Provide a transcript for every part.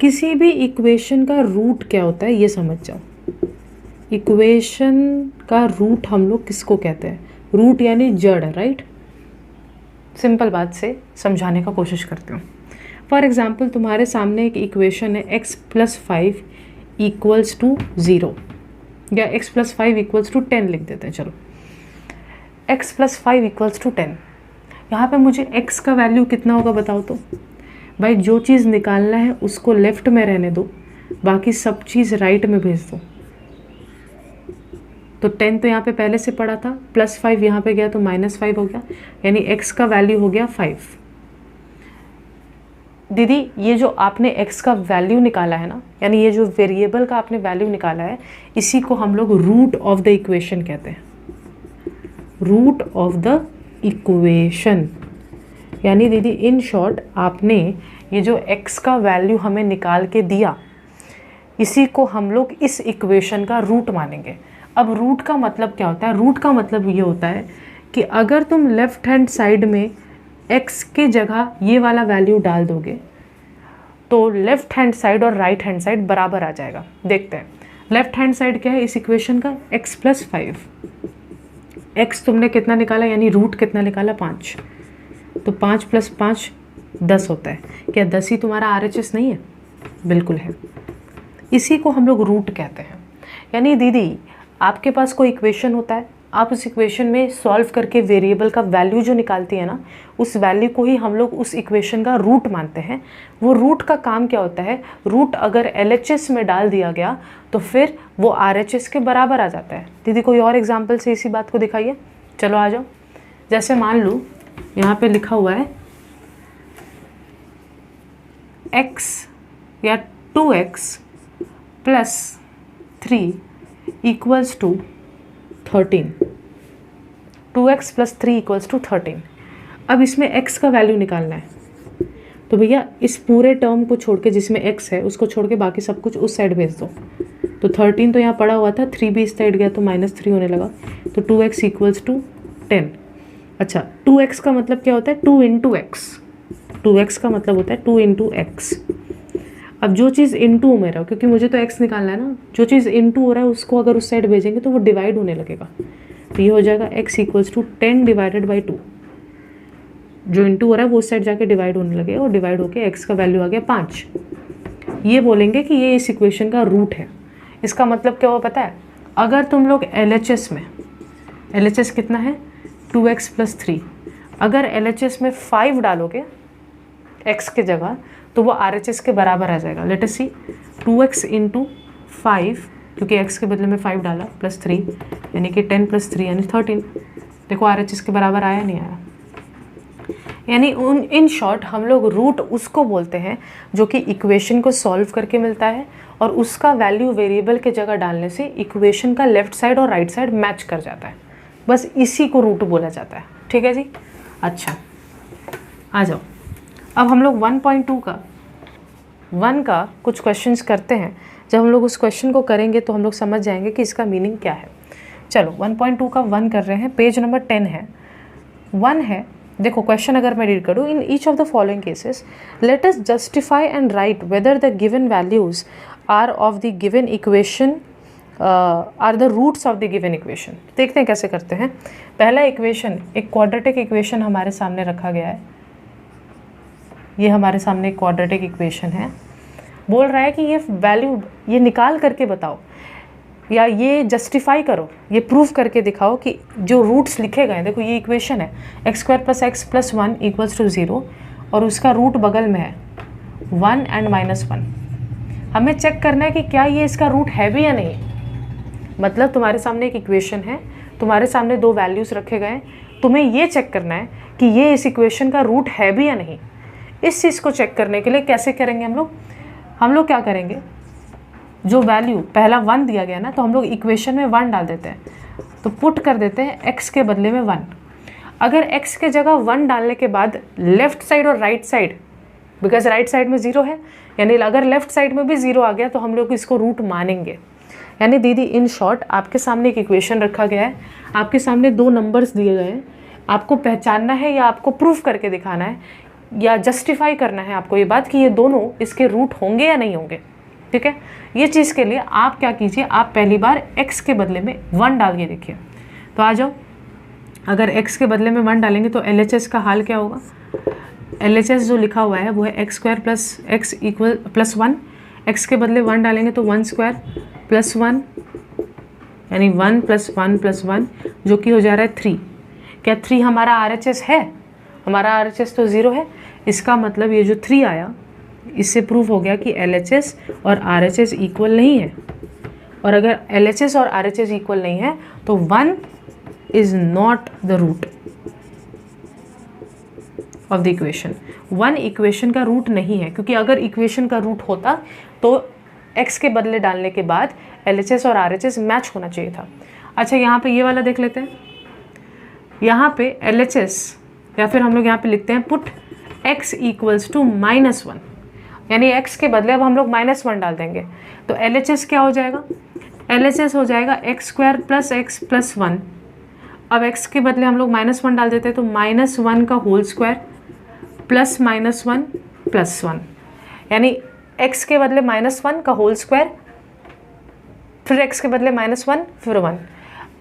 किसी भी इक्वेशन का रूट क्या होता है ये समझ जाओ। इक्वेशन का रूट हम लोग किसको कहते हैं? रूट यानी जड़, राइट। सिंपल बात से समझाने का कोशिश करती हूँ। फॉर एग्जाम्पल तुम्हारे सामने एक इक्वेशन है x + 5 = 0 या x + 5 = 10 लिख देते हैं। चलो x + 5 = 10। यहाँ पे मुझे x का वैल्यू कितना होगा बताओ तो। भाई जो चीज़ निकालना है उसको लेफ्ट में रहने दो, बाकी सब चीज़ राइट में भेज दो। तो 10 तो यहाँ पे पहले से पड़ा था, +5 यहाँ पे गया तो -5 हो गया, यानी x का वैल्यू हो गया 5। दीदी ये जो आपने x का वैल्यू निकाला है ना, यानी ये जो वेरिएबल का आपने वैल्यू निकाला है, इसी को हम लोग रूट ऑफ द इक्वेशन कहते हैं। रूट ऑफ द इक्वेशन यानी दीदी इन शॉर्ट आपने ये जो x का वैल्यू हमें निकाल के दिया, इसी को हम लोग इस इक्वेशन का रूट मानेंगे। अब रूट का मतलब क्या होता है? रूट का मतलब ये होता है कि अगर तुम लेफ्ट हैंड साइड में x के जगह ये वाला वैल्यू डाल दोगे तो लेफ्ट हैंड साइड और राइट हैंड साइड बराबर आ जाएगा। देखते हैं लेफ्ट हैंड साइड क्या है इस इक्वेशन का, x + 5। x तुमने कितना निकाला, यानी रूट कितना निकाला? 5। तो 5 + 5 10 होता है। क्या 10 ही तुम्हारा RHS नहीं है? बिल्कुल है। इसी को हम लोग रूट कहते हैं। यानी दीदी आपके पास कोई इक्वेशन होता है, आप उस इक्वेशन में सॉल्व करके वेरिएबल का वैल्यू जो निकालती है ना, उस वैल्यू को ही हम लोग उस इक्वेशन का रूट मानते हैं। वो रूट का काम क्या होता है? रूट अगर LHS में डाल दिया गया तो फिर वो RHS के बराबर आ जाता है। दीदी कोई और एग्जाम्पल से इसी बात को दिखाइए। चलो आ जाओ। जैसे मान लो यहाँ पे लिखा हुआ है x या 2x + 3 = 13। 2x + 3 = 13। अब इसमें x का वैल्यू निकालना है, तो भैया इस पूरे टर्म को छोड़ के, जिसमें x है उसको छोड़ के बाकी सब कुछ उस साइड भेज दो। तो 13 तो यहाँ पड़ा हुआ था, 3 भी इस साइड गया तो -3 होने लगा, तो 2x = 10। अच्छा 2x का मतलब क्या होता है? 2 × x। 2x का मतलब होता है 2 × x। अब जो चीज़ इनटू में रहा, क्योंकि मुझे तो x निकालना है ना, जो चीज़ इनटू हो रहा है उसको अगर उस साइड भेजेंगे तो वो डिवाइड होने लगेगा। तो ये हो जाएगा x = 10 / 2। जो इनटू हो रहा है वो उस साइड जाके डिवाइड होने लगेगा, और डिवाइड होके x का वैल्यू आ गया 5। ये बोलेंगे कि ये इस इक्वेशन का रूट है। इसका मतलब क्या हुआ पता है? अगर तुम लोग LHS में, LHS कितना है? 2x + 3। अगर LHS में 5 डालोगे x के जगह तो वो RHS के बराबर आ जाएगा। लेट अस सी 2x × 5, क्योंकि x के बदले में 5 डाला, +3 यानी कि 10 + 3 यानी 13। देखो RHS के बराबर आया नहीं आया? यानी इन शॉर्ट हम लोग रूट उसको बोलते हैं जो कि इक्वेशन को सॉल्व करके मिलता है, और उसका वैल्यू वेरिएबल के जगह डालने से इक्वेशन का लेफ्ट साइड और राइट साइड मैच कर जाता है। बस इसी को रूट बोला जाता है। ठीक है जी। अच्छा आ जाओ, अब हम लोग 1.2 का कुछ क्वेश्चंस करते हैं। जब हम लोग उस क्वेश्चन को करेंगे तो हम लोग समझ जाएंगे कि इसका मीनिंग क्या है। चलो 1.2 का 1 कर रहे हैं, पेज नंबर 10 है। 1 है, देखो क्वेश्चन अगर मैं रीड करूँ, in each of the following cases let us justify and write whether the given values are of the given equation are the roots of the given equation. देखते हैं कैसे करते हैं। पहला इक्वेशन, एक क्वाड्रेटिक इक्वेशन हमारे सामने रखा गया है। ये हमारे सामने एक क्वाड्रेटिक इक्वेशन है। बोल रहा है कि ये वैल्यू ये निकाल करके बताओ, या ये जस्टिफाई करो, ये प्रूफ करके दिखाओ कि जो रूट्स लिखे गए हैं, देखो ये इक्वेशन है x² + x + 1 = 0, और उसका रूट बगल में है 1 and -1। हमें चेक करना है कि क्या ये इसका रूट है भी या नहीं। मतलब तुम्हारे सामने एक इक्वेशन है, तुम्हारे सामने 2 वैल्यूज़ रखे गए, तुम्हें ये चेक करना है कि ये इस इक्वेशन का रूट है भी या नहीं। इस चीज़ को चेक करने के लिए कैसे करेंगे हम लोग क्या करेंगे, जो वैल्यू पहला 1 दिया गया ना, तो हम लोग इक्वेशन में 1 डाल देते हैं, तो पुट कर देते हैं x के बदले में 1। अगर x के जगह 1 डालने के बाद लेफ्ट साइड और right side, because right side में 0 है, यानी अगर लेफ्ट साइड में भी 0 आ गया तो हम लोग इसको रूट मानेंगे। यानी दीदी इन शॉर्ट आपके सामने एक इक्वेशन रखा गया है, आपके सामने 2 नंबर्स दिए गए हैं, आपको पहचानना है या आपको प्रूफ करके दिखाना है या जस्टिफाई करना है आपको ये बात कि ये दोनों इसके रूट होंगे या नहीं होंगे। ठीक है, ये चीज़ के लिए आप क्या कीजिए, आप पहली बार x के बदले में 1 डाल के देखिए। तो आ जाओ, अगर x के बदले में 1 डालेंगे तो LHS का हाल क्या होगा। LHS जो लिखा हुआ है वो है x square plus x equal plus 1, x के बदले 1 डालेंगे तो 1 स्क्वायर प्लस 1, यानी 1 प्लस 1 प्लस 1 जो कि हो जा रहा है 3। क्या 3 हमारा RHS है? हमारा RHS तो 0 है। इसका मतलब ये जो 3 आया, इससे प्रूव हो गया कि LHS और RHS इक्वल नहीं है। और अगर LHS और RHS इक्वल नहीं है तो 1 is not the root of the equation. 1 equation का रूट नहीं है, क्योंकि अगर इक्वेशन का रूट होता तो x के बदले डालने के बाद LHS और RHS मैच होना चाहिए था। अच्छा, यहाँ पे ये वाला देख लेते हैं। यहाँ पे LHS, या फिर हम लोग यहाँ पे लिखते हैं पुट x इक्वल्स टू -1, यानी x के बदले अब हम लोग -1 डाल देंगे तो LHS क्या हो जाएगा। LHS हो जाएगा x square plus x plus 1। अब x के बदले हम लोग -1 डाल देते हैं तो -1 का होल स्क्वायर प्लस -1 प्लस 1, यानी x के बदले -1 का होल स्क्वायर, फिर x के बदले -1 फिर 1।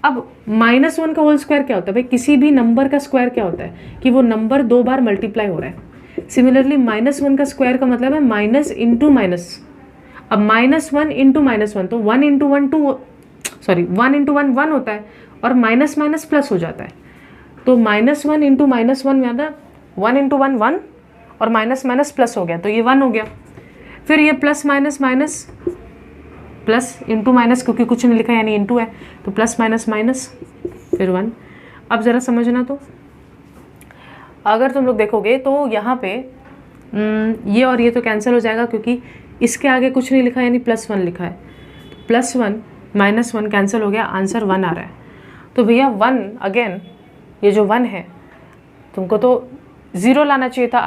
अब -1 का होल स्क्वायर क्या होता है भाई, किसी भी नंबर का स्क्वायर क्या होता है कि वो नंबर 2 बार मल्टीप्लाई हो रहा है। सिमिलरली -1 का स्क्वायर का मतलब है माइनस इंटू माइनस। अब -1 इंटू -1 तो 1 इंटू 1 1 इंटू 1 1 होता है और माइनस माइनस प्लस हो जाता है। तो -1 इंटू -1 मतलब 1 इंटू 1 1 और माइनस माइनस प्लस हो गया तो ये 1 हो गया। फिर ये plus minus minus plus into minus, क्योंकि कुछ नहीं लिखा यानी इंटू है तो प्लस माइनस माइनस फिर 1। अब ज़रा समझना, तो अगर तुम लोग देखोगे तो यहाँ पे ये और ये तो कैंसिल हो जाएगा, क्योंकि इसके आगे कुछ नहीं लिखा यानी +1 लिखा है। +1 -1 कैंसिल हो गया, आंसर 1 आ रहा है। तो भैया 1 अगेन, ये जो 1 है तुमको तो 0 लाना चाहिए था।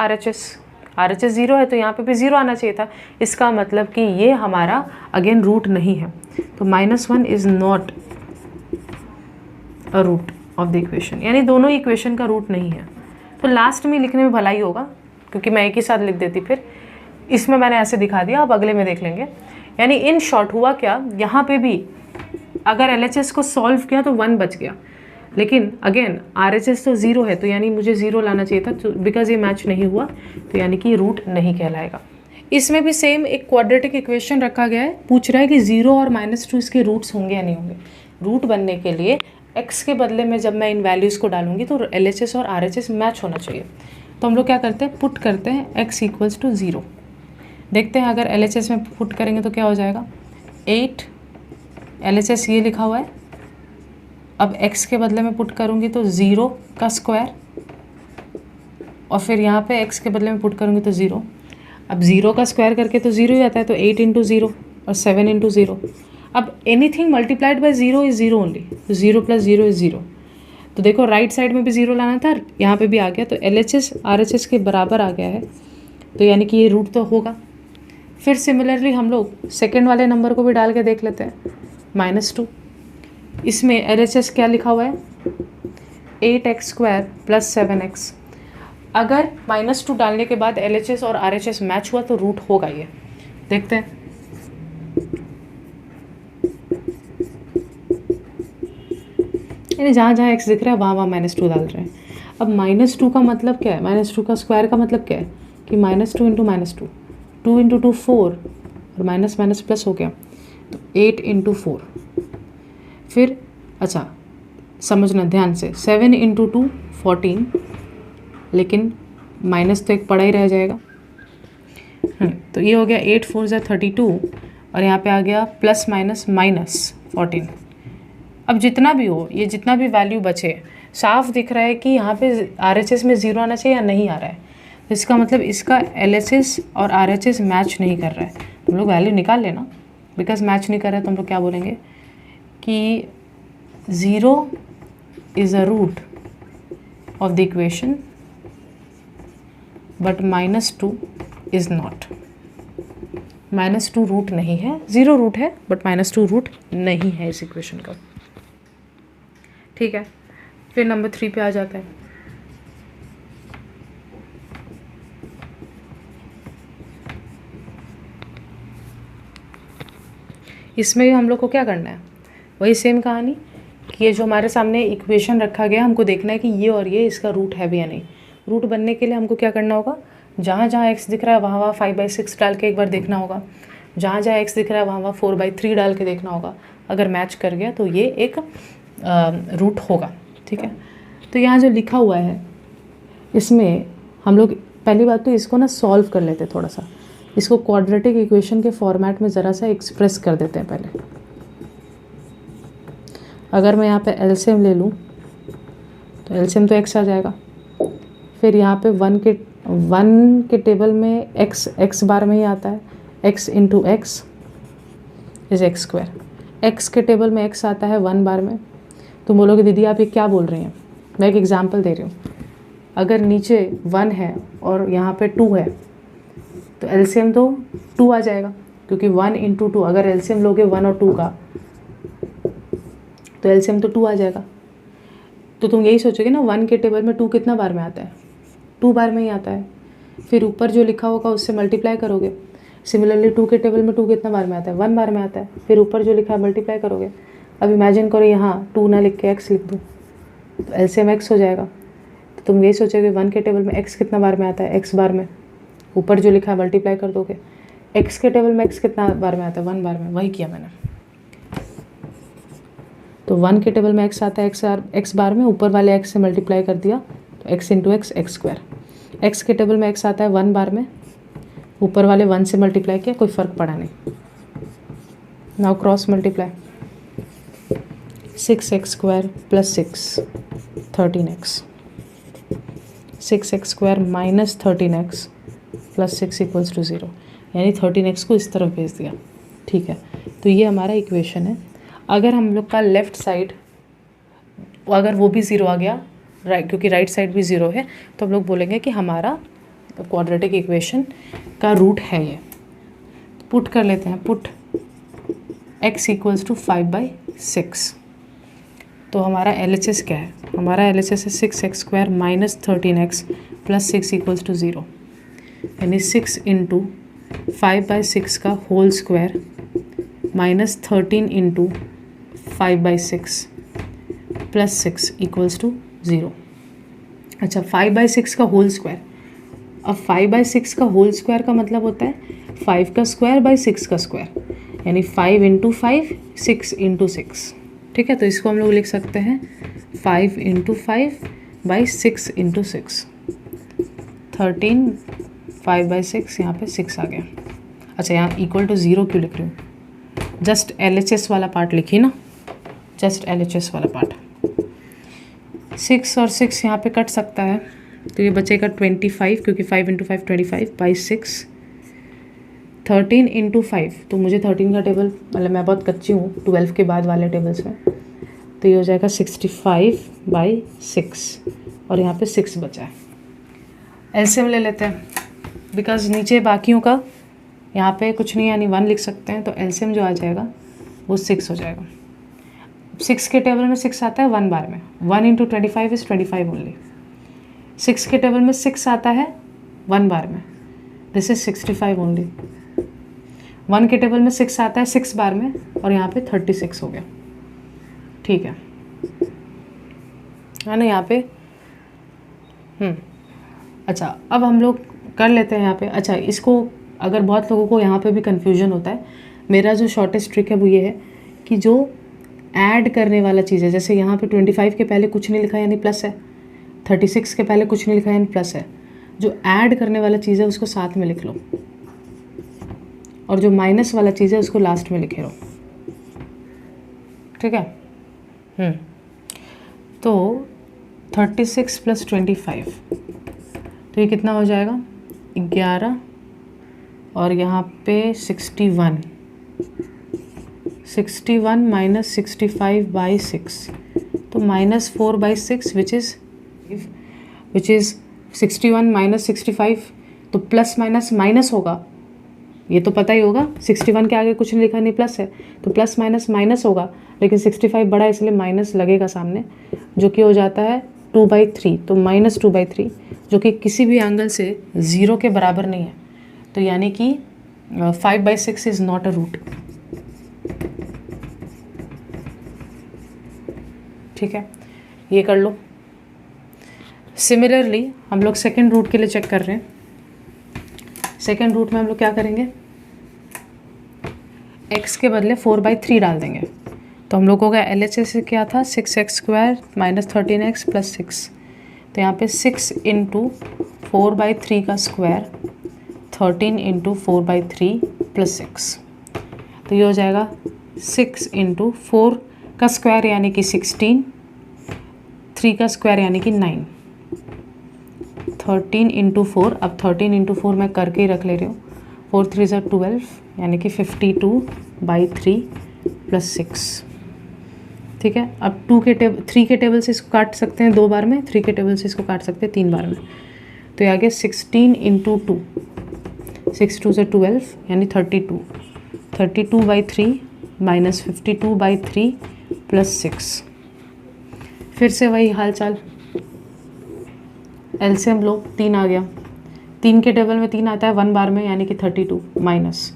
RHS 0 है तो यहाँ पे भी 0 आना चाहिए था। इसका मतलब कि ये हमारा अगेन रूट नहीं है। तो -1 is not a root of the equation, यानी दोनों इक्वेशन का रूट नहीं है। तो लास्ट में लिखने में भलाई होगा, क्योंकि मैं एक ही साथ लिख देती, फिर इसमें मैंने ऐसे दिखा दिया, अब अगले में देख लेंगे। यानी इन शॉर्ट हुआ क्या, यहाँ पे भी अगर LHS को सॉल्व किया तो 1 बच गया, लेकिन अगेन RHS तो 0 है तो यानी मुझे 0 लाना चाहिए था, तो बिकॉज ये मैच नहीं हुआ तो यानी कि रूट नहीं कहलाएगा। इसमें भी सेम एक क्वाड्रेटिक इक्वेशन रखा गया है, पूछ रहा है कि 0 और -2 इसके रूट्स होंगे या नहीं होंगे। रूट बनने के लिए x के बदले में जब मैं इन वैल्यूज़ को डालूंगी तो LHS और RHS मैच होना चाहिए। तो हम लोग क्या करते हैं, पुट करते हैं x इक्वल्स टू 0। देखते हैं अगर LHS में पुट करेंगे तो क्या हो जाएगा, 8 LHS ये लिखा हुआ है। अब x के बदले में पुट करूँगी तो 0 का स्क्वायर, और फिर यहाँ पे x के बदले में पुट करूँगी तो 0। अब 0 का स्क्वायर करके तो 0 ही आता है, तो 8 इंटू 0 और 7 इंटू 0। अब anything multiplied by 0 is 0 only, तो 0 प्लस 0 इज़ 0। तो देखो राइट साइड में भी 0 लाना था, यहाँ पे भी आ गया, तो LHS RHS के बराबर आ गया है, तो यानी कि ये रूट तो होगा। फिर सिमिलरली हम लोग सेकेंड वाले नंबर को भी डाल के देख लेते हैं, -2। इसमें LHS क्या लिखा हुआ है, 8x स्क्वायर प्लस 7x। अगर -2 डालने के बाद LHS और RHS मैच हुआ तो रूट होगा ये। देखते हैं, यानी जहाँ जहाँ x दिख रहा है वहाँ वहाँ -2 डाल रहे हैं। अब -2 का मतलब क्या है, -2 का स्क्वायर का मतलब क्या है कि -2 इंटू -2, 2 इंटू 2 4 और माइनस माइनस प्लस हो गया, तो 8 इंटू 4। फिर अच्छा समझना ध्यान से, 7 इंटू 2 14, लेकिन माइनस तो एक पड़ा ही रह जाएगा। तो ये हो गया 8 4 ज़ा 32, और यहाँ पे आ गया प्लस माइनस -14। अब जितना भी हो, ये जितना भी वैल्यू बचे, साफ दिख रहा है कि यहाँ पे RHS में 0 आना चाहिए या नहीं आ रहा है। तो इसका मतलब इसका LHS और RHS मैच नहीं कर रहा है। तुम लोग वैल्यू निकाल लेना, बिकॉज मैच नहीं कर रहा है तो हम लोग क्या बोलेंगे कि 0 is a root of the equation but -2 is not. -2 root नहीं है, 0 रूट है बट -2 रूट नहीं है इस इक्वेशन का। ठीक है, फिर नंबर 3 पे आ जाता है। इसमें भी हम लोग को क्या करना है, वही सेम कहानी कि ये जो हमारे सामने इक्वेशन रखा गया हमको देखना है कि ये और ये इसका रूट है भी या नहीं। रूट बनने के लिए हमको क्या करना होगा, जहाँ जहाँ एक्स दिख रहा है वहाँ वहाँ 5/6 डाल के एक बार देखना होगा, जहाँ जहाँ एक्स दिख रहा है वहाँ वहाँ 4/3 डाल के देखना होगा। अगर मैच कर गया तो ये एक रूट होगा, ठीक है। तो यहाँ जो लिखा हुआ है इसमें हम लोग पहली बात तो इसको ना सॉल्व कर लेते हैं, थोड़ा सा इसको क्वाड्रेटिक इक्वेशन के फॉर्मेट में ज़रा सा एक्सप्रेस कर देते हैं पहले। अगर मैं यहाँ पे एलसीएम ले लूँ तो एलसीएम तो एक्स आ जाएगा। फिर यहाँ पे वन के टेबल में एक्स बार में ही आता है, x into x is x square. X के टेबल में एक्स आता है 1 बार में। तुम बोलोगे दीदी आप ये क्या बोल रही हैं, मैं एक एग्जांपल दे रही हूँ। अगर नीचे 1 है और यहाँ पे 2 है तो एलसीएम तो 2 आ जाएगा, क्योंकि 1 इंटू 2, अगर एलसीएम लोगे 1 और 2 का तो एलसीएम तो 2 आ जाएगा। तो तुम यही सोचोगे ना 1 के टेबल में 2 कितना बार में आता है, 2 बार में ही आता है। फिर ऊपर जो लिखा होगा उससे मल्टीप्लाई करोगे। सिमिलरली 2 के टेबल में 2 कितना बार में आता है, 1 बार में आता है। फिर ऊपर जो लिखा है मल्टीप्लाई करोगे। अब इमेजिन करो यहाँ 2 ना लिख के एक्स लिख दूँ तो एलसीएम एक्स हो जाएगा। तो तुम यही सोचोगे 1 के टेबल में एक्स कितना बार में आता है, एक्स बार में। ऊपर जो लिखा है मल्टीप्लाई कर दोगे। एक्स के टेबल में एक्स कितना बार में आता है, 1 बार में। वही किया मैंने। तो 1 के टेबल में एक्स आता है एक्स बार में, ऊपर वाले एक्स से मल्टीप्लाई कर दिया तो x into x x square. X के टेबल में एक्स आता है 1 बार में, ऊपर वाले 1 से मल्टीप्लाई किया, कोई फ़र्क पड़ा नहीं। Now cross multiply, 6x square plus 6 13x, 6x square minus 13x plus 6 equals to 0, यानी 13x को इस तरफ भेज दिया, ठीक है। तो ये हमारा इक्वेशन है। अगर हम लोग का लेफ़्ट साइड अगर वो भी 0 आ गया, राइट, क्योंकि राइट साइड भी 0 है, तो हम लोग बोलेंगे कि हमारा क्वाड्रेटिक इक्वेशन का रूट है ये। पुट कर लेते हैं, पुट x इक्वल्स टू 5/6। तो हमारा LHS क्या है, हमारा LHS है 6x square minus 13x plus 6 equals to 0, यानी 6 इंटू 5/6 का whole square minus 13 into 5/6 plus 6 equals to 0। अच्छा, 5/6 का होल स्क्वायर। अब 5/6 का होल स्क्वायर का मतलब होता है 5 का स्क्वायर बाई 6 का स्क्वायर, यानी 5 इंटू 5 6 इंटू 6, ठीक है। तो इसको हम लोग लिख सकते हैं 5 इंटू 5 बाई 6 इंटू 6, 13 5/6, यहाँ पे 6 आ गया। अच्छा, यहाँ इक्वल टू 0 क्यों लिख रही हूँ, जस्ट LHS वाला पार्ट लिखी ना, जस्ट LHS वाला पार्ट। 6 और 6 यहाँ पे कट सकता है, तो ये बचेगा 25, क्योंकि 5 इंटू 5 25 बाई 6, 13 इंटू 5, तो मुझे 13 का टेबल, मतलब मैं बहुत कच्ची हूँ 12 के बाद वाले टेबल्स में, तो ये हो जाएगा 65/6, और यहाँ पे 6 बचा है। एलसीएम ले लेते हैं, बिकॉज नीचे बाकियों का यहाँ पे कुछ नहीं, यानी 1 लिख सकते हैं, तो एलसीएम जो आ जाएगा वो 6 हो जाएगा। 6 के टेबल में 6 आता है 1 बार में, 1 इंटू 25 इज़ 25 ओनली। 6 के टेबल में 6 आता है 1 बार में, दिस इज 65 ओनली। 1 के टेबल में 6 आता है 6 बार में, और यहाँ पे 36 हो गया, ठीक है ना यहाँ पे। अच्छा, अब हम लोग कर लेते हैं यहाँ पे। अच्छा, इसको अगर बहुत लोगों को यहाँ पे भी कन्फ्यूजन होता है, मेरा जो शॉर्टेस्ट ट्रिक है वो ये है कि जो ऐड करने वाला चीज़ है, जैसे यहाँ पे 25 के पहले कुछ नहीं लिखा यानी प्लस है, 36 के पहले कुछ नहीं लिखा यानी प्लस है, जो ऐड करने वाला चीज़ है उसको साथ में लिख लो, और जो माइनस वाला चीज़ है उसको लास्ट में लिखे रहो, ठीक है। तो 36 प्लस 25, तो ये कितना हो जाएगा 11, और यहाँ पे 61 माइनस 65/6, तो -4/6 विच इज़ 61 माइनस 65, तो प्लस माइनस माइनस होगा, ये तो पता ही होगा। 61 के आगे कुछ नहीं लिखा, नहीं प्लस है, तो प्लस माइनस माइनस होगा, लेकिन 65 बड़ा है इसलिए माइनस लगेगा सामने, जो कि हो जाता है 2/3, तो -2/3, जो कि किसी भी एंगल से 0 के बराबर नहीं है, तो यानी कि 5/6 इज़ नॉट अ रूट। ठीक है, ये कर लो। सिमिलरली हम लोग सेकेंड रूट के लिए चेक कर रहे हैं। सेकेंड रूट में हम लोग क्या करेंगे, x के बदले 4/3 डाल देंगे। तो हम लोगों का LHS से क्या था, 6x² - 13x + 6। तो यहाँ पे 6 × 4/3 का स्क्वायर 13 × 4/3 + 6। तो ये हो जाएगा 6 × 4 का स्क्वायर यानी कि 16, 3 का स्क्वायर यानी कि 9, 13 × 4। अब 13 × 4 मैं करके ही रख ले रही हूँ। 4 3 = 12 यानी कि 52/3 + 6। ठीक है, अब 3 के टेबल से इसको काट सकते हैं 2 बार में, 3 के टेबल से इसको काट सकते हैं 3 बार में। तो ये आ गया 16 × 2, 6 2 = 12 यानी 32, 32/3 - 52/3 + 6। फिर से वही हाल चाल, एलसीएम लो, 3 आ गया। 3 के टेबल में 3 आता है 1 बार में यानी कि 32 माइनस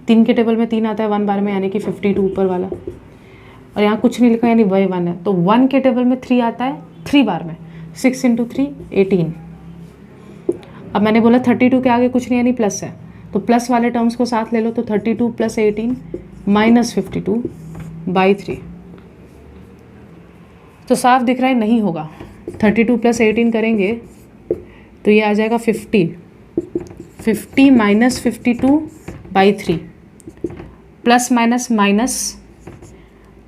3 के टेबल में 3 आता है 1 बार में यानी कि 52 ऊपर वाला, और यहाँ कुछ नहीं लिखा यानी वही 1 है। तो 1 के टेबल में 3 आता है 3 बार में, 6 × 3 18। अब मैंने बोला 32 के आगे कुछ नहीं यानी प्लस है, तो प्लस वाले टर्म्स को साथ ले लो। तो 32 + 18 - 52/3। तो साफ दिख रहा है नहीं होगा। 32 + 18 करेंगे तो ये आ जाएगा 50 - 52/3 प्लस माइनस माइनस।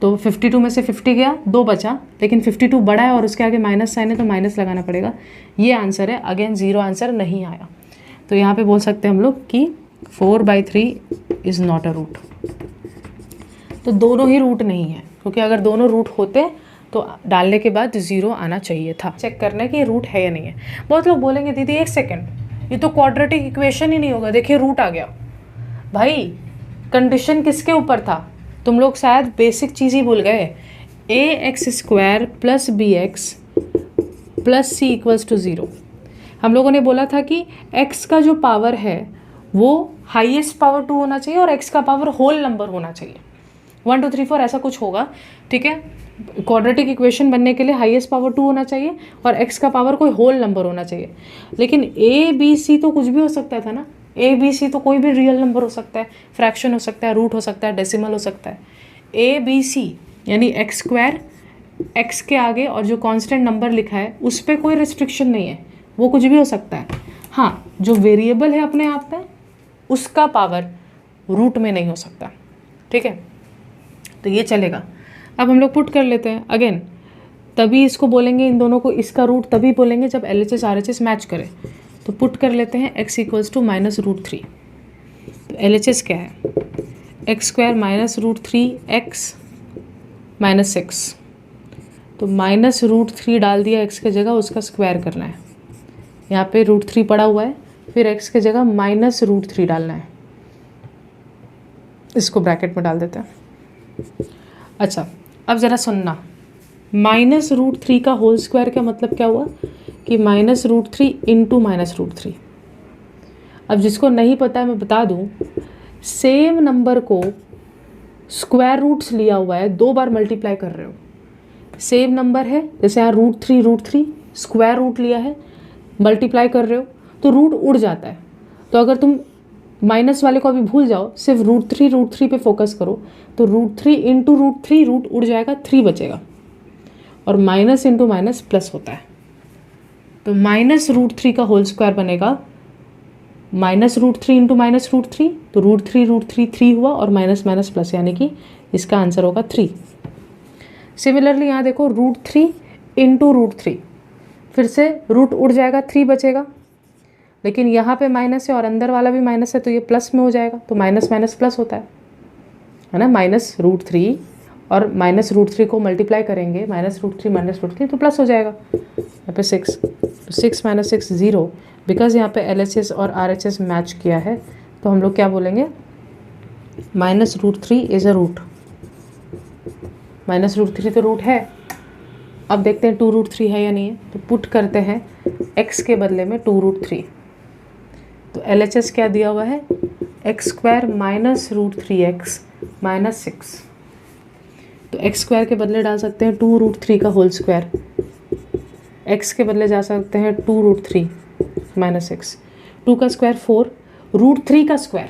तो 52 में से 50 गया, 2 बचा, लेकिन 52 बड़ा है और उसके आगे माइनस साइन है तो माइनस लगाना पड़ेगा। ये आंसर है। अगेन 0 आंसर नहीं आया। तो यहाँ पे बोल सकते हैं हम लोग कि 4/3 इज़ नॉट अ रूट। तो दोनों ही रूट नहीं है, क्योंकि अगर दोनों रूट होते तो डालने के बाद 0 आना चाहिए था। चेक करना है कि ये रूट है या नहीं है। बहुत लोग बोलेंगे दीदी 1 सेकेंड, ये तो क्वाड्रेटिक इक्वेशन ही नहीं होगा, देखिए रूट आ गया। भाई कंडीशन किसके ऊपर था, तुम लोग शायद बेसिक चीज़ ही भूल गए। ax² + bx + c = 0। हम लोगों ने बोला था कि x का जो पावर है वो हाईएस्ट पावर 2 होना चाहिए और x का पावर होल नंबर होना चाहिए। 1 2 3 4 ऐसा कुछ होगा, ठीक है। क्वाड्रेटिक इक्वेशन बनने के लिए हाईएस्ट पावर 2 होना चाहिए और x का पावर कोई होल नंबर होना चाहिए। लेकिन a b c तो कुछ भी हो सकता था ना, a b c तो कोई भी रियल नंबर हो सकता है, फ्रैक्शन हो सकता है, रूट हो सकता है, डेसिमल हो सकता है। a b c यानी x² x के आगे और जो कांस्टेंट नंबर लिखा है उस पर कोई रिस्ट्रिक्शन नहीं है, वो कुछ भी हो सकता है। हाँ, जो वेरिएबल है अपने आप में उसका पावर रूट में नहीं हो सकता, ठीक है। तो ये चलेगा। अब हम लोग पुट कर लेते हैं अगेन, तभी इसको बोलेंगे, इन दोनों को इसका रूट तभी बोलेंगे जब LHS RHS मैच करे। तो पुट कर लेते हैं x = -√3। तो LHS क्या है, x² -√3x - 6। तो -√3 डाल दिया x के जगह, उसका स्क्वायर करना है। यहाँ पे √3 पड़ा हुआ है, फिर x के जगह -√3 डालना है, इसको ब्रैकेट में डाल देते हैं। अच्छा, अब ज़रा सुनना, -√3 का होल स्क्वायर का मतलब क्या हुआ कि -√3 × -√3। अब जिसको नहीं पता है मैं बता दूं, सेम नंबर को स्क्वायर रूट्स लिया हुआ है, 2 बार मल्टीप्लाई कर रहे हो। सेम नंबर है, जैसे यहाँ √3 स्क्वायर रूट लिया है, मल्टीप्लाई कर रहे हो तो रूट उड़ जाता है। तो अगर तुम माइनस वाले को अभी भूल जाओ, सिर्फ √3 पे फोकस करो, तो √3 × √3 रूट उड़ जाएगा, 3 बचेगा, और माइनस इंटू माइनस प्लस होता है। तो -√3 का होल स्क्वायर बनेगा -√3 × -√3, तो √3 3 हुआ और माइनस माइनस प्लस, यानी कि इसका आंसर होगा 3। सिमिलरली यहाँ देखो √3 × √3, फिर से रूट उड़ जाएगा, 3 बचेगा, लेकिन यहाँ पे माइनस है और अंदर वाला भी माइनस है तो ये प्लस में हो जाएगा, तो माइनस माइनस प्लस होता है ना। -√3 और -√3 को मल्टीप्लाई करेंगे, -√3 तो प्लस हो जाएगा। यहाँ पे 6, तो 6 - 6 0, बिकॉज यहाँ पे LHS और RHS मैच किया है, तो हम लोग क्या बोलेंगे, -√3 इज़ अ रूट। -√3 तो रूट है। अब देखते हैं 2√3 है या नहीं है, तो पुट करते हैं x के बदले में 2√3। तो LHS क्या दिया हुआ है, x² -√3x - 6। तो एक्स स्क्वायर के बदले डाल सकते हैं 2√3 का होल स्क्वायर, एक्स के बदले जा सकते हैं 2√3 माइनस एक्स, 2 का स्क्वायर 4, √3 का स्क्वायर।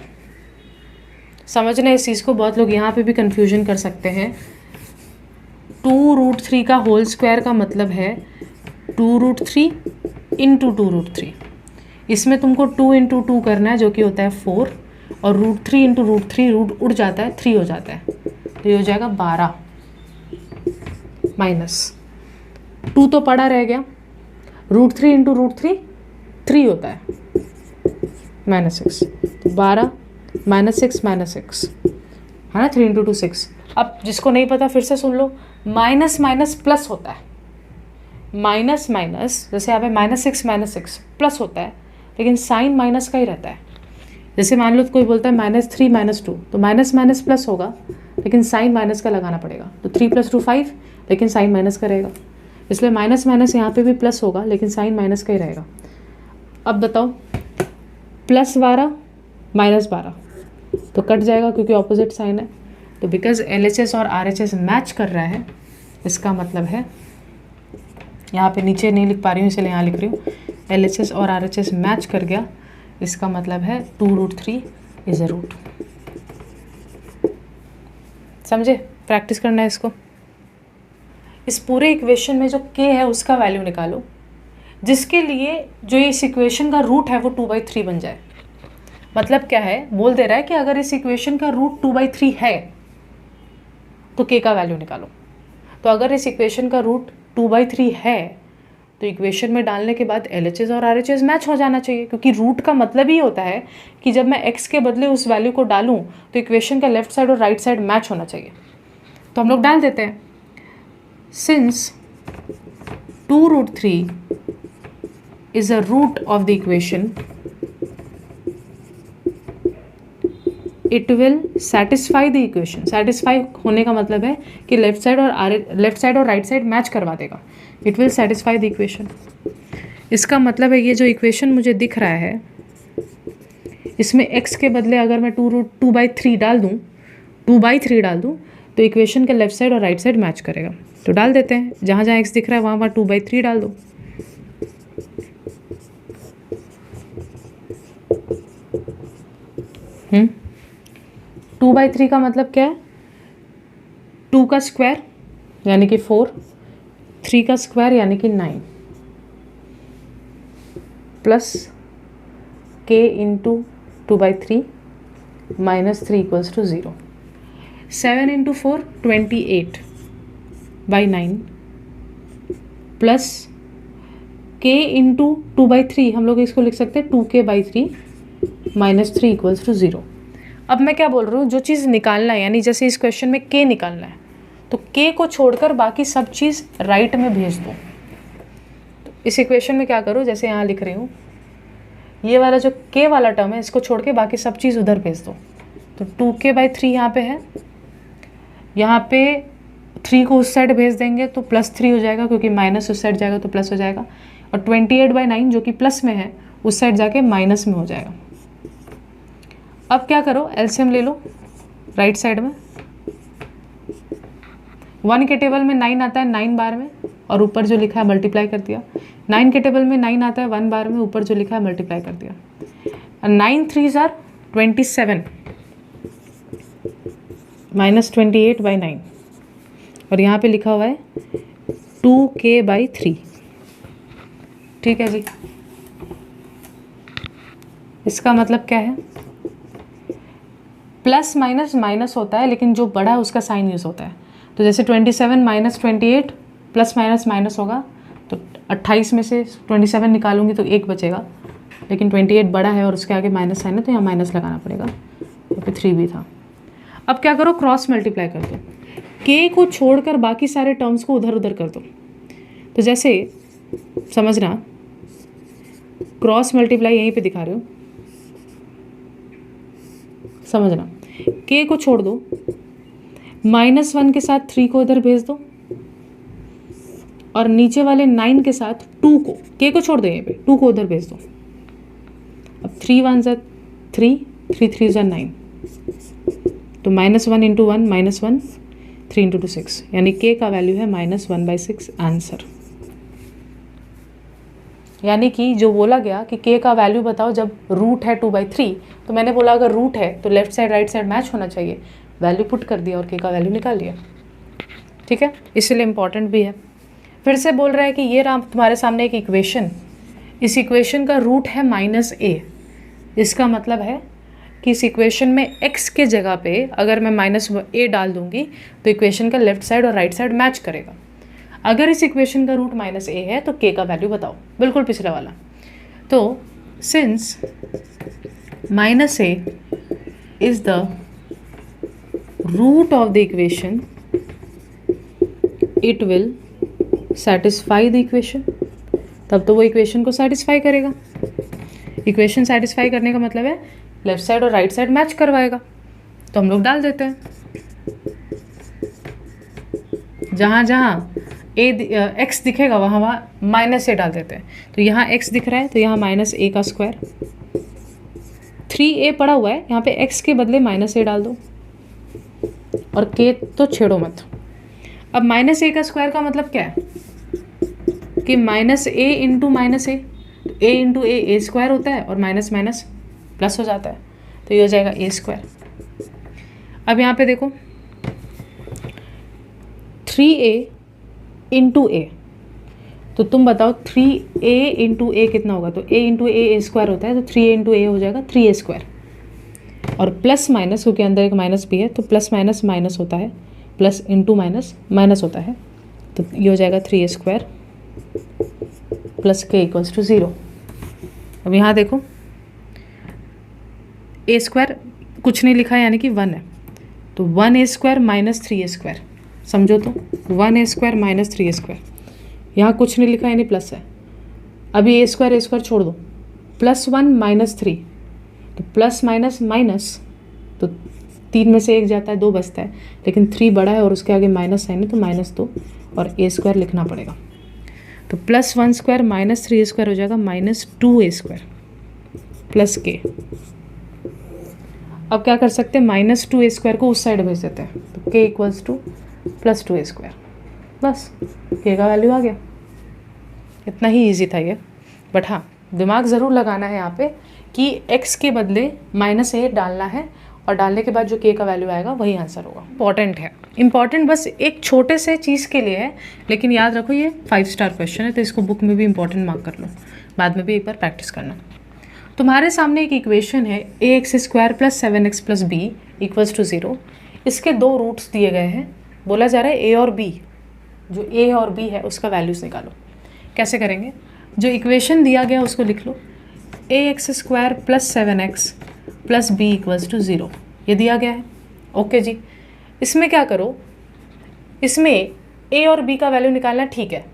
समझना इस चीज़ को, बहुत लोग यहाँ पे भी कंफ्यूजन कर सकते हैं। 2√3 का होल स्क्वायर का मतलब है 2√3 इंटू 2√3। इसमें तुमको 2 इंटू 2 करना है जो कि होता है 4, और √3 इंटू √3 रूट उड़ जाता है 3 हो जाता है, तो ये हो जाएगा 12 माइनस 2 तो पड़ा रह गया, √3 इंटू √3 3 होता है माइनस 6, तो 12 माइनस 6 माइनस 6 है ना, 3 इंटू 2 6। अब जिसको नहीं पता फिर से सुन लो, माइनस माइनस प्लस होता है, माइनस माइनस जैसे यहाँ पे -6 -6 प्लस होता है, लेकिन साइन माइनस का ही रहता है। जैसे मान लो कोई बोलता है -3 -2, तो माइनस माइनस प्लस होगा लेकिन साइन माइनस का लगाना पड़ेगा, तो 3 + 2 5, लेकिन साइन माइनस का रहेगा, इसलिए माइनस माइनस यहाँ पे भी प्लस होगा लेकिन साइन माइनस का ही रहेगा। अब बताओ +12 -12 तो कट जाएगा क्योंकि ऑपोजिट साइन है, तो बिकॉज LHS और RHS मैच कर रहा है, इसका मतलब है, यहाँ पे नीचे नहीं लिख पा रही हूँ इसलिए यहाँ लिख रही हूँ, LHS और RHS मैच कर गया, इसका मतलब है 2√3 इज अ रूट। समझे, प्रैक्टिस करना है इसको। इस पूरे इक्वेशन में जो k है उसका वैल्यू निकालो, जिसके लिए जो इस इक्वेशन का रूट है वो 2/3 बन जाए। मतलब क्या है, बोल दे रहा है कि अगर इस इक्वेशन का रूट 2/3 है तो k का वैल्यू निकालो। तो अगर इस इक्वेशन का रूट 2/3 है तो इक्वेशन में डालने के बाद LHS और RHS मैच हो जाना चाहिए, क्योंकि रूट का मतलब ही होता है कि जब मैं x के बदले उस वैल्यू को डालूं तो इक्वेशन का लेफ्ट साइड और राइट साइड मैच होना चाहिए। तो हम लोग डाल देते हैं, since 2√3 is a root of the equation, it will satisfy the equation. Satisfy होने का मतलब है कि लेफ्ट साइड और राइट साइड मैच करवा देगा। It will satisfy the equation, इसका मतलब है ये जो इक्वेशन मुझे दिख रहा है इसमें x के बदले अगर मैं 2/3 डाल दूँ, 2/3 डाल दूँ तो इक्वेशन का लेफ्ट साइड और राइट साइड मैच करेगा। तो डाल देते हैं, जहाँ जहाँ x दिख रहा है वहाँ 2/3 डाल दो। हम्म 2/3 का मतलब क्या है, 2 का स्क्वायर यानी कि 4, 3 का स्क्वायर यानी कि 9, plus k into 2/3 -3 = 0, 7 into 4 28/9 plus k into 2/3, हम लोग इसको लिख सकते हैं 2k/3 -3 = 0। अब मैं क्या बोल रही हूँ, जो चीज़ निकालना है, यानी जैसे इस क्वेश्चन में k निकालना है तो k को छोड़कर बाकी सब चीज़ राइट में भेज दो। तो इस इक्वेशन में क्या करो, जैसे यहाँ लिख रही हूँ, ये वाला जो k वाला टर्म है इसको छोड़ के बाकी सब चीज़ उधर भेज दो। तो 2k/3 यहाँ पे है, यहाँ पे 3 को उस साइड भेज देंगे तो +3 हो जाएगा, क्योंकि माइनस उस साइड जाएगा तो प्लस हो जाएगा, और 28/9 जो कि प्लस में है उस साइड जाके माइनस में हो जाएगा। अब क्या करो, एलसीएम ले लो राइट साइड में, 1 के टेबल में 9 आता है 9 बार में, और ऊपर जो लिखा है मल्टीप्लाई कर दिया। 9 के टेबल में 9 आता है 1 बार में, ऊपर जो लिखा है मल्टीप्लाई कर दिया। 9 3s are 27 -28/9, और यहाँ पे लिखा हुआ है 2k/3। ठीक है जी, इसका मतलब क्या है, प्लस माइनस माइनस होता है लेकिन जो बड़ा है उसका साइन यूज़ होता है। तो जैसे 27 -28 प्लस माइनस माइनस होगा, तो 28 में से 27 निकालूंगी तो 1 बचेगा, लेकिन 28 बड़ा है और उसके आगे माइनस साइन है तो यहाँ माइनस लगाना पड़ेगा, यहाँ पे 3 भी था। अब क्या करो, क्रॉस मल्टीप्लाई कर दो, k को छोड़कर बाकी सारे टर्म्स को उधर उधर कर दो। तो जैसे समझना, क्रॉस मल्टीप्लाई यहीं पे दिखा रही हूँ, समझना, k को छोड़ दो, -1 के साथ 3 को इधर भेज दो, और नीचे वाले 9 के साथ 2 को, k को छोड़ दो यहाँ पे, 2 को उधर भेज दो। अब 3 1s are 3, 3 3s are 9, तो -1 × 1 -1, 3 × 2 6, यानी k का वैल्यू है -1/6 आंसर। यानी कि जो बोला गया कि k का वैल्यू बताओ जब रूट है 2/3, तो मैंने बोला अगर रूट है तो left side right side match होना चाहिए, वैल्यू पुट कर दिया और k का वैल्यू निकाल लिया। ठीक है, इसलिए इम्पॉर्टेंट भी है। फिर से बोल रहा है कि ये रहा तुम्हारे सामने एक इक्वेशन, इस इक्वेशन का रूट है -a। इसका मतलब है कि इस इक्वेशन में x के जगह पे अगर मैं -a डाल दूंगी तो इक्वेशन का लेफ्ट साइड और राइट साइड मैच करेगा। अगर इस इक्वेशन का रूट -a है तो k का वैल्यू बताओ, बिल्कुल पिछला वाला। तो since -a is the root of the equation, it will satisfy the equation. तब तो वो इक्वेशन को सेटिस्फाई करेगा। इक्वेशन सेटिस्फाई करने का मतलब है लेफ्ट साइड और राइट साइड मैच करवाएगा। तो हम लोग डाल देते हैं, जहाँ जहाँ x दिखेगा वहाँ वहाँ -a डाल देते हैं। तो यहाँ x दिख रहा है तो यहाँ -a का स्क्वायर, 3a पड़ा हुआ है, यहाँ पे x के बदले -a डाल दो और k तो छेड़ो मत। अब -a का स्क्वायर का मतलब क्या है कि -a into -a, a into a square होता है और माइनस माइनस प्लस हो जाता है, तो ये हो जाएगा a स्क्वायर। अब यहाँ पे देखो 3a इंटू a, तो तुम बताओ 3a इंटू a कितना होगा? तो a इंटू a स्क्वायर होता है, तो 3a इंटू a हो जाएगा 3a स्क्वायर। और प्लस माइनस, क्योंकि अंदर एक माइनस भी है तो प्लस माइनस माइनस होता है, प्लस इंटू माइनस माइनस होता है, तो ये हो जाएगा 3a square plus k equals to 0। अब यहाँ देखो a स्क्वायर कुछ नहीं लिखा है यानी कि 1 है, तो 1a square minus 3a square, समझो तो 1a square minus 3a square, यहाँ कुछ नहीं लिखा यानी प्लस है। अभी a स्क्वायर छोड़ दो, +1 माइनस 3, तो प्लस माइनस माइनस, तो 3 में से 1 जाता है, 2 बचता है, लेकिन 3 बड़ा है और उसके आगे माइनस साइन है तो -2 और a स्क्वायर लिखना पड़ेगा। तो +1 स्क्वायर माइनस 3a स्क्वायर हो जाएगा -2a स्क्वायर प्लस k। अब क्या कर सकते हैं, -2a स्क्वायर को उस साइड भेज देते हैं, तो k equals to +2a square, बस k का वैल्यू आ गया। इतना ही इजी था ये, बट हाँ दिमाग ज़रूर लगाना है यहाँ पे कि x के बदले -a डालना है और डालने के बाद जो k का वैल्यू आएगा वही आंसर होगा। इंपॉर्टेंट है, इंपॉर्टेंट बस एक छोटे से चीज़ के लिए है, लेकिन याद रखो ये 5 स्टार क्वेश्चन है, तो इसको बुक में भी इंपॉर्टेंट मार्क कर लो, बाद में भी एक बार प्रैक्टिस करना। तुम्हारे सामने एक इक्वेशन है ax square plus 7x plus b equals to 0। इसके 2 रूट्स दिए गए हैं, बोला जा रहा है a और b, जो a और b है उसका वैल्यूज़ निकालो। कैसे करेंगे, जो इक्वेशन दिया गया उसको लिख लो, ax square plus 7x plus b equals to 0, ये दिया गया है। ओके जी, इसमें क्या करो, इसमें a और b का वैल्यू निकालना, ठीक है।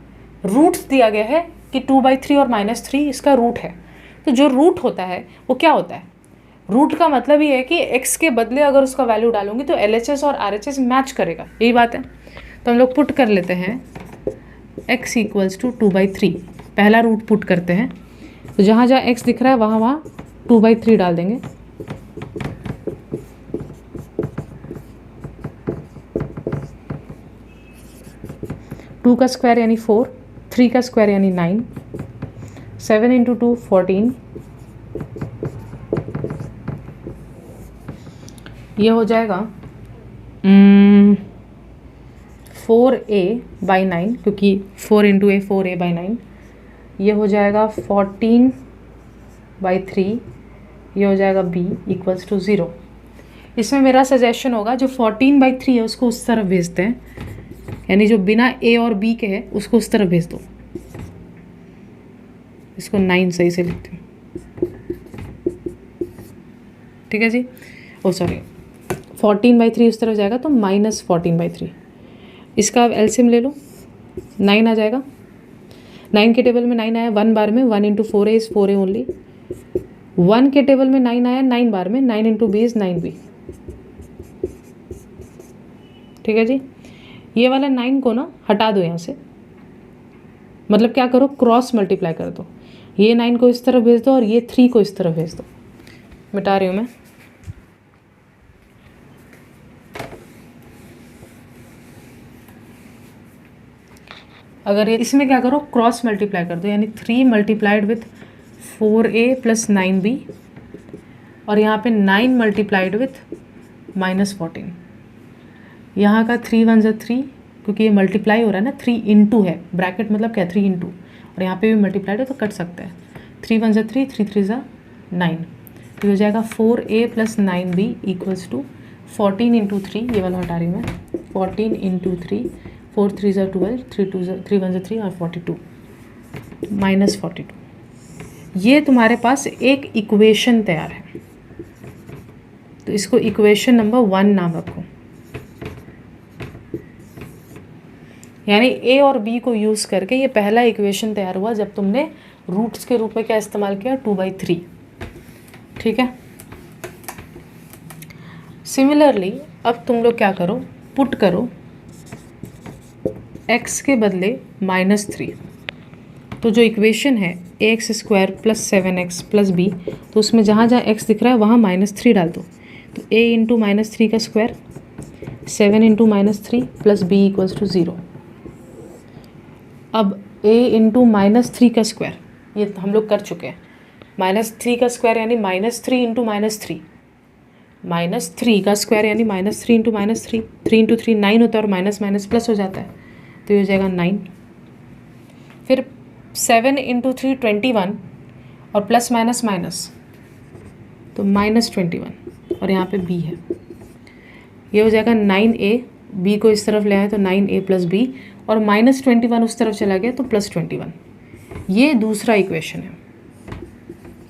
रूट्स दिया गया है कि 2/3 और -3 इसका रूट है, तो जो रूट होता है वो क्या होता है, रूट का मतलब ये है कि x के बदले अगर उसका वैल्यू डालूंगी तो LHS और RHS मैच करेगा, यही बात है। तो हम लोग पुट कर लेते हैं x इक्वल्स टू 2/3, पहला रूट पुट करते हैं, तो जहाँ जहाँ x दिख रहा है वहाँ वहाँ 2/3 डाल देंगे। टू का स्क्वायर यानी 4, 3 का स्क्वायर यानी 9, 7 इंटू 2 14, ये हो जाएगा 4a/9, क्योंकि 4 इंटू a 4a/9, ये हो जाएगा 14/3, ये हो जाएगा b इक्वल्स टू 0। इसमें मेरा सजेशन होगा जो 14/3 है उसको उस तरफ भेजते हैं, यानी जो बिना a और b के है उसको उस तरफ भेज दो। इसको 9 सही से लिखती हूँ, ठीक है जी। ओ सॉरी, 14/3 उस तरफ जाएगा तो -14/3। इसका अब एलसीएम ले लो, 9 आ जाएगा। 9 के टेबल में 9 आया 1 बार में, 1 into 4a is 4a only. 1 के टेबल में 9 आया 9 बार में, 9 इंटू b इज़ 9b, ठीक है जी। ये वाला 9 को ना हटा दो यहाँ से, मतलब क्या करो, क्रॉस मल्टीप्लाई कर दो, ये 9 को इस तरफ भेज दो और ये 3 को इस तरफ भेज दो। मिटा रही हूँ मैं। अगर ये इसमें क्या करो, क्रॉस मल्टीप्लाई कर दो, यानी 3 multiplied with 4a plus 9b, और यहाँ पे 9 मल्टीप्लाइड विथ -14। यहाँ का 3 1 ज़ा 3, क्योंकि ये मल्टीप्लाई हो रहा है ना, 3 इंटू है, ब्रैकेट मतलब क्या 3 इंटू, और यहाँ पे भी मल्टीप्लाइड है तो कट सकता है। 3 1 ज़ा 3, 3 3 ज़ा 9, तो हो जाएगा 4a plus 9b equals to 14 into 3, ये वाला हटा रही हूँ मैं, 14 इंटू 3, 4 3 ज़ा 12, 3 1 ज़ा 3 और 42 -42। ये तुम्हारे पास एक इक्वेशन तैयार है, तो इसको इक्वेशन नंबर 1 नाम रखो। यानी ए और बी को यूज़ करके ये पहला इक्वेशन तैयार हुआ जब तुमने रूट्स के रूप में क्या इस्तेमाल किया, 2/3। ठीक है। सिमिलरली अब तुम लोग क्या करो, पुट करो x के बदले -3, तो जो इक्वेशन है ax² plus 7x plus b, तो उसमें जहाँ जहाँ x दिख रहा है वहाँ -3 डाल दो, तो a इंटू -3 का square, 7 into -3 plus b equals to 0। अब a इंटू -3 का स्क्वायर, ये हम लोग कर चुके हैं, -3 का स्क्वायर यानी -3 इंटू -3, -3 का स्क्वायर यानी -3 इंटू -3, 3 इंटू 3 9 होता है, और माइनस माइनस प्लस हो जाता है, तो ये हो जाएगा 9। फिर 7 इंटू 3 21, और प्लस माइनस माइनस, तो -21, और यहाँ पे b है, ये हो जाएगा 9a, b को इस तरफ ले आए तो 9a प्लस b, और -21 उस तरफ चला गया तो +21। ये दूसरा इक्वेशन है,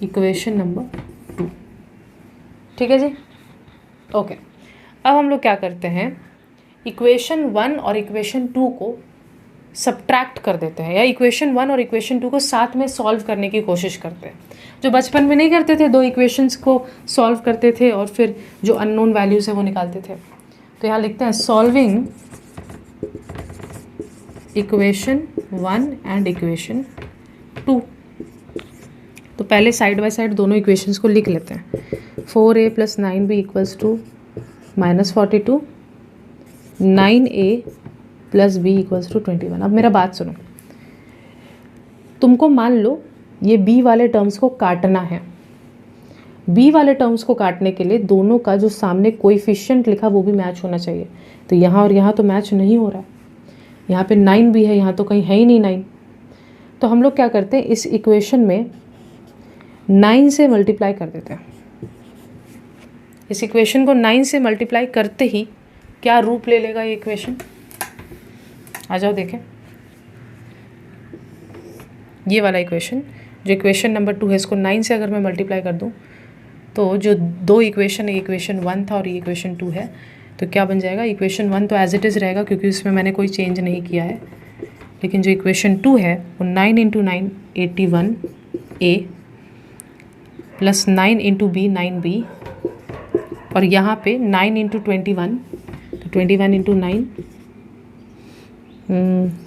इक्वेशन नंबर 2। ठीक है जी, ओके। अब हम लोग क्या करते हैं, इक्वेशन 1 और इक्वेशन 2 को सब्ट्रैक्ट कर देते हैं, या इक्वेशन 1 और इक्वेशन 2 को साथ में सॉल्व करने की कोशिश करते हैं, जो बचपन में नहीं करते थे, 2 इक्वेशंस को सॉल्व करते थे और फिर जो अननोन वैल्यूज़ है वो निकालते थे। तो यहाँ लिखते हैं सॉल्विंग इक्वेशन 1 एंड इक्वेशन 2। तो पहले साइड बाय साइड दोनों इक्वेशंस को लिख लेते हैं। 4a plus 9b equals to -42, 9a plus b equals to 21। अब मेरा बात सुनो, तुमको मान लो ये b वाले टर्म्स को काटना है। b वाले टर्म्स को काटने के लिए दोनों का जो सामने कोएफिशिएंट लिखा वो भी मैच होना चाहिए। तो यहाँ और यहाँ तो मैच नहीं हो रहा है, यहाँ पे 9 भी है, यहाँ तो कहीं है ही नहीं 9। तो हम लोग क्या करते हैं, इस इक्वेशन में 9 से मल्टीप्लाई कर देते हैं। इस इक्वेशन को 9 से मल्टीप्लाई करते ही क्या रूप ले लेगा ये इक्वेशन, आ जाओ देखें। ये वाला इक्वेशन, जो इक्वेशन नंबर 2 है, इसको 9 से अगर मैं मल्टीप्लाई कर दूं तो जो 2 इक्वेशन है, इक्वेशन 1 था और ये इक्वेशन 2 है, तो क्या बन जाएगा, इक्वेशन 1 तो एज इट इज़ रहेगा क्योंकि इसमें मैंने कोई चेंज नहीं किया है, लेकिन जो इक्वेशन 2 है वो 9 into 9 81a plus 9 into B 9b, और यहाँ पे 9 इंटू 21, तो 21 इंटू 9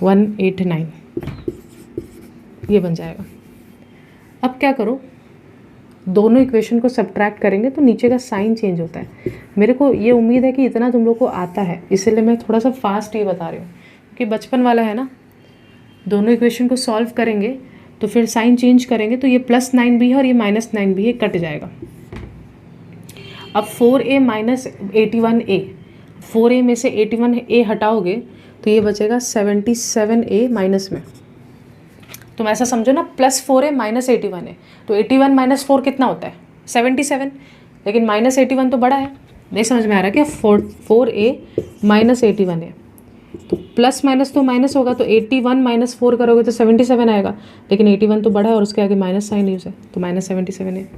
189, ये बन जाएगा। अब क्या करो, दोनों इक्वेशन को सब्ट्रैक्ट करेंगे तो नीचे का साइन चेंज होता है। मेरे को ये उम्मीद है कि इतना तुम लोग को आता है, इसलिए मैं थोड़ा सा फास्ट ये बता रही हूँ क्योंकि बचपन वाला है ना। दोनों इक्वेशन को सॉल्व करेंगे तो फिर साइन चेंज करेंगे, तो ये +9 भी है और ये -9 भी है, कट जाएगा। अब 4a माइनस 81a, 4a में से 81a हटाओगे तो ये बचेगा 77a माइनस में। तुम ऐसा समझो ना, +4a माइनस 81a, तो 81 माइनस 4 कितना होता है, 77, लेकिन -81 तो बड़ा है। नहीं समझ में आ रहा क्या, 4a माइनस 81a, तो प्लस माइनस तो माइनस होगा, तो 81 माइनस 4 करोगे तो 77 आएगा, लेकिन 81 तो बड़ा है और उसके आगे माइनस साइन यूज है, तो -77 है।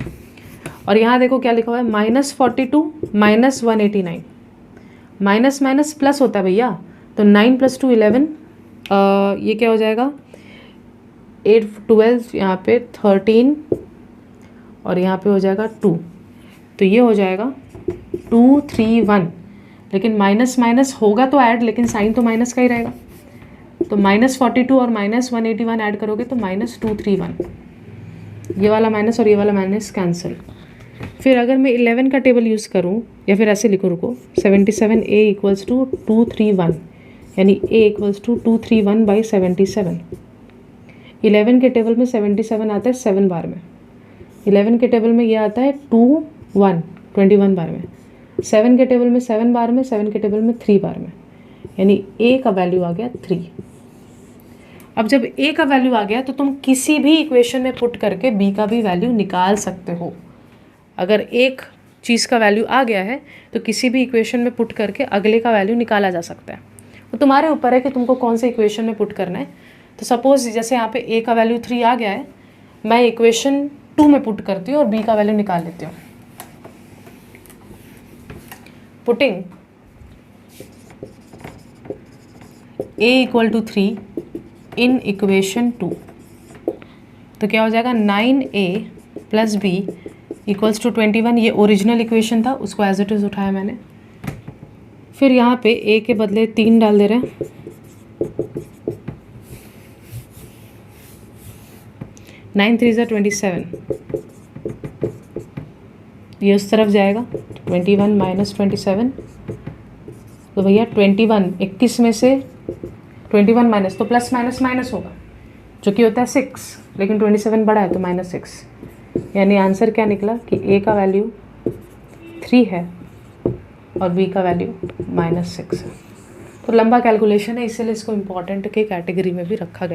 और यहाँ देखो क्या लिखा हुआ है, -42 माइनस 189, माइनस माइनस प्लस होता है भैया, तो 9 + 2 11, ये क्या हो जाएगा 8 12, यहाँ पे 13 और यहाँ पे हो जाएगा 2, तो ये हो जाएगा 231, लेकिन माइनस माइनस होगा तो ऐड, लेकिन साइन तो माइनस का ही रहेगा, तो -42 और -181 ऐड करोगे तो -231, ये वाला माइनस और ये वाला माइनस कैंसिल। फिर अगर मैं 11 का टेबल यूज़ करूँ या फिर ऐसे लिखूँ, रुको, 77a इक्वल्स टू 231, यानी a इक्वल्स टू 231/77। 11 के टेबल में 77 आता है 7 बार में, 11 के टेबल में ये आता है 21 बार में, 7 के टेबल में 7 बार में, 7 के टेबल में 3 बार में, यानी a का वैल्यू आ गया 3। अब जब a का वैल्यू आ गया तो तुम किसी भी इक्वेशन में पुट करके b का भी वैल्यू निकाल सकते हो। अगर एक चीज़ का वैल्यू आ गया है तो किसी भी इक्वेशन में पुट करके अगले का वैल्यू निकाला जा सकता है। तो तुम्हारे ऊपर है कि तुमको कौन से इक्वेशन में पुट करना है। तो सपोज जैसे यहाँ पे a का वैल्यू 3 आ गया है, मैं इक्वेशन 2 में पुट करती हूँ और b का वैल्यू निकाल लेती हूँ। Putting a equal to 3 in equation 2, तो क्या हो जाएगा 9a plus b equals to 21। ये ओरिजिनल इक्वेशन था, उसको एज इट इज़ उठाया मैंने। फिर यहाँ पे a के बदले 3 डाल दे रहे हैं, 9 3 ज़ा 27, ये उस तरफ जाएगा 21 माइनस 27, तो भैया 21 21 में से 21 माइनस, तो प्लस माइनस माइनस होगा जो कि होता है 6, लेकिन 27 बड़ा है तो -6, यानी आंसर क्या निकला कि a का वैल्यू 3 है और b का वैल्यू -6 है। तो लंबा कैलकुलेशन है, इसीलिए इसको इम्पॉर्टेंट के कैटेगरी में भी रखा गया।